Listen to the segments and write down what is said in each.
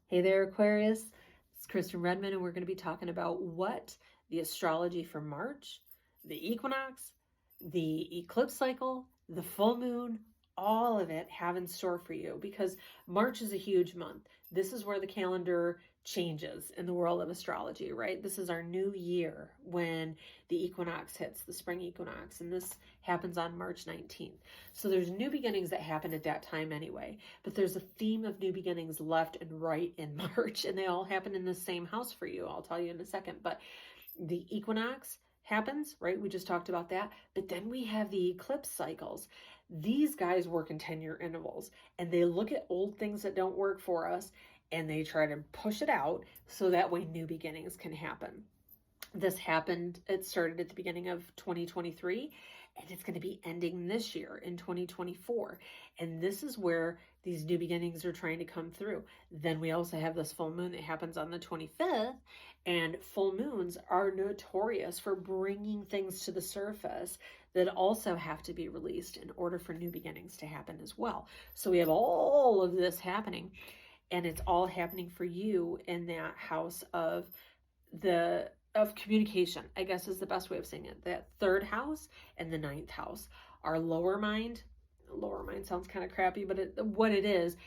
Hey there, Aquarius. It's Kristen Redmond, and we're going to be talking about what the astrology for March, the equinox, the eclipse cycle, the full moon, all of it have in store for you, because March is a huge month. This is where the calendar changes in the world of astrology, right? This is our new year when the equinox hits, the spring equinox, and this happens on March 19th. So there's new beginnings that happen at that time anyway, but there's a theme of new beginnings left and right in March, and they all happen in the same house for you. I'll tell you in a second. But the equinox happens, right? We just talked about that. But then we have the eclipse cycles. These guys work in 10-year intervals, and they look at old things that don't work for us and they try to push it out so that way new beginnings can happen. This happened, it started at the beginning of 2023, and it's going to be ending this year in 2024. And this is where these new beginnings are trying to come through. Then we also have this full moon that happens on the 25th, and full moons are notorious for bringing things to the surface that also have to be released in order for new beginnings to happen as well. So we have all of this happening, and it's all happening for you in that house of communication, I guess is the best way of saying it. That third house and the ninth house. Our lower mind sounds kind of crappy, but what it is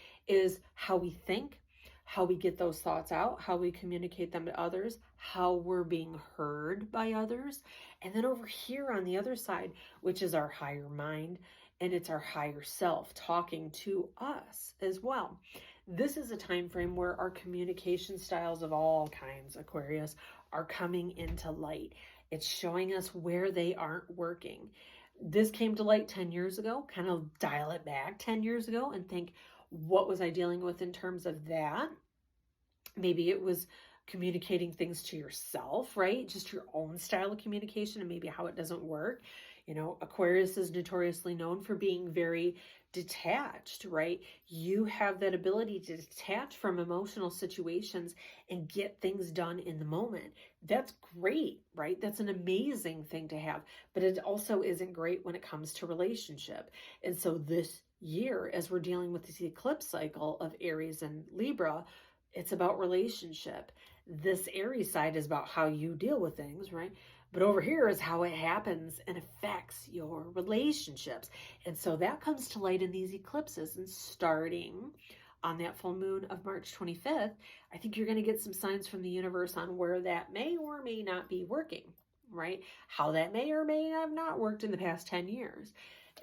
how we think, how we get those thoughts out, how we communicate them to others, how we're being heard by others. And then over here on the other side, which is our higher mind, and it's our higher self talking to us as well. This is a time frame where our communication styles of all kinds, Aquarius, are coming into light. It's showing us where they aren't working. This came to light 10 years ago. Kind of dial it back 10 years ago and think, what was I dealing with in terms of that? Maybe it was communicating things to yourself, right? Just your own style of communication and maybe how it doesn't work. You know, Aquarius is notoriously known for being very detached, right? You have that ability to detach from emotional situations and get things done in the moment. That's great, right? That's an amazing thing to have, but it also isn't great when it comes to relationship. And so this year, as we're dealing with this eclipse cycle of Aries and Libra, it's about relationship. This Aries side is about how you deal with things, right? But over here is how it happens and affects your relationships. And so that comes to light in these eclipses. And starting on that full moon of March 25th, I think you're going to get some signs from the universe on where that may or may not be working, right? How that may or may have not worked in the past 10 years.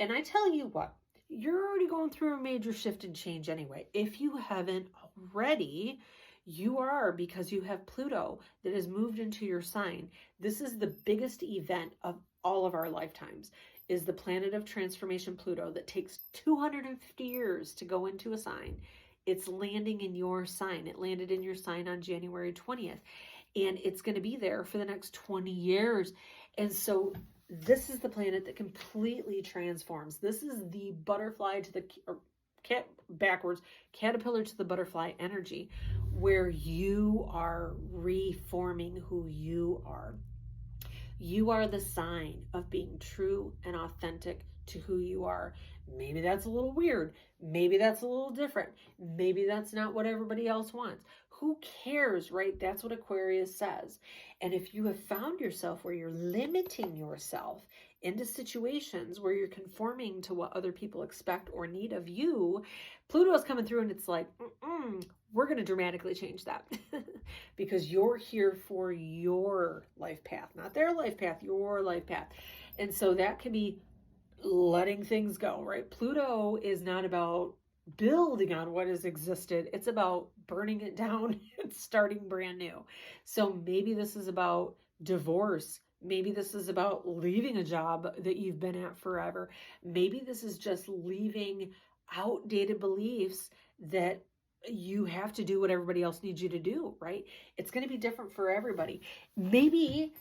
And I tell you what, you're already going through a major shift and change anyway. If you haven't already, you are, because you have Pluto that has moved into your sign. This is the biggest event of all of our lifetimes, is the planet of transformation Pluto that takes 250 years to go into a sign. It's landing in your sign. It landed in your sign on January 20th, and it's going to be there for the next 20 years. And so this is the planet that completely transforms. This is the butterfly to the caterpillar to the butterfly energy, where you are reforming who you are. You are the sign of being true and authentic to who you are. Maybe that's a little weird. Maybe that's a little different. Maybe that's not what everybody else wants. Who cares, right? That's what Aquarius says. And if you have found yourself where you're limiting yourself into situations where you're conforming to what other people expect or need of you, Pluto is coming through and it's like, we're going to dramatically change that because you're here for your life path, not their life path, your life path. And so that can be letting things go, right? Pluto is not about building on what has existed. It's about burning it down and starting brand new. So maybe this is about divorce. Maybe this is about leaving a job that you've been at forever. Maybe this is just leaving outdated beliefs that you have to do what everybody else needs you to do, right? It's going to be different for everybody. Maybe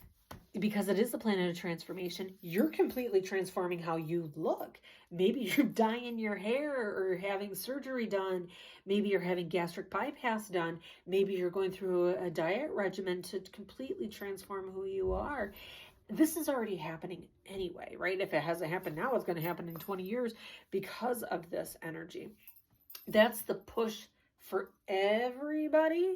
because it is the planet of transformation, you're completely transforming how you look. Maybe you're dyeing your hair or having surgery done. Maybe you're having gastric bypass done. Maybe you're going through a diet regimen to completely transform who you are. This is already happening anyway, right? If it hasn't happened now, it's going to happen in 20 years because of this energy. That's the push for everybody,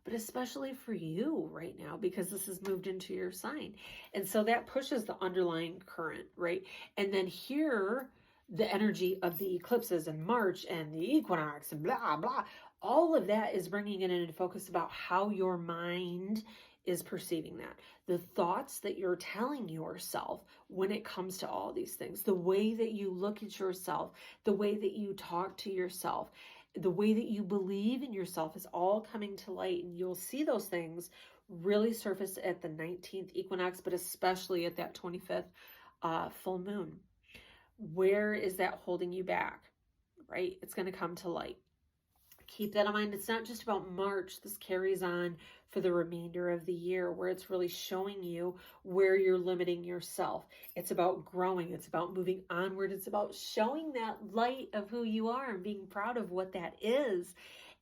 but especially for you right now, because this has moved into your sign. And so that pushes the underlying current, right? And then here, the energy of the eclipses in March and the equinox and blah, blah, all of that is bringing it into focus about how your mind is perceiving that. The thoughts that you're telling yourself when it comes to all these things, the way that you look at yourself, the way that you talk to yourself, the way that you believe in yourself is all coming to light. And you'll see those things really surface at the 19th equinox, but especially at that 25th full moon. Where is that holding you back, right? It's going to come to light. Keep that in mind. It's not just about March. This carries on for the remainder of the year, where it's really showing you where you're limiting yourself. It's about growing. It's about moving onward. It's about showing that light of who you are and being proud of what that is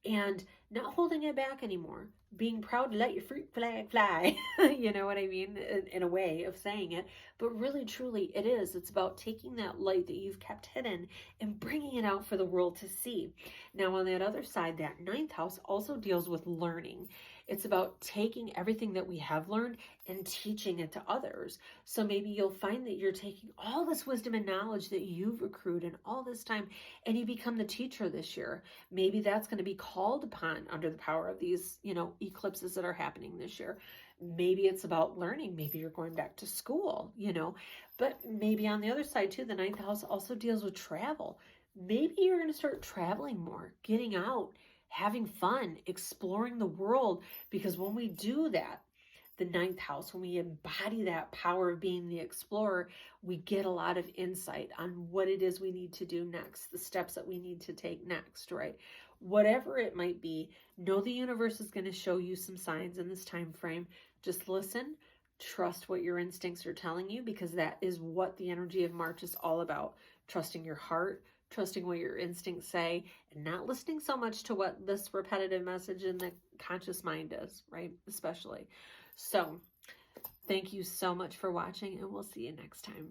and not holding it back anymore. Being proud to let your fruit flag fly. You know what I mean? In a way of saying it. But really, truly, it is. It's about taking that light that you've kept hidden and bringing it out for the world to see. Now, on that other side, that 9th house also deals with learning. It's about taking everything that we have learned and teaching it to others. So maybe you'll find that you're taking all this wisdom and knowledge that you've accrued in all this time, and you become the teacher this year. Maybe that's going to be called upon under the power of these, eclipses that are happening this year. Maybe it's about learning. Maybe you're going back to school, but maybe on the other side too, the 9th house also deals with travel. Maybe you're going to start traveling more, getting out, having fun, exploring the world, because when we do that, the 9th house, when we embody that power of being the explorer, we get a lot of insight on what it is we need to do next, the steps that we need to take next, right? Whatever it might be, know the universe is going to show you some signs in this time frame. Just listen, trust what your instincts are telling you, because that is what the energy of March is all about. Trusting your heart, trusting what your instincts say, and not listening so much to what this repetitive message in the conscious mind is, right? Especially. So, thank you so much for watching, and we'll see you next time.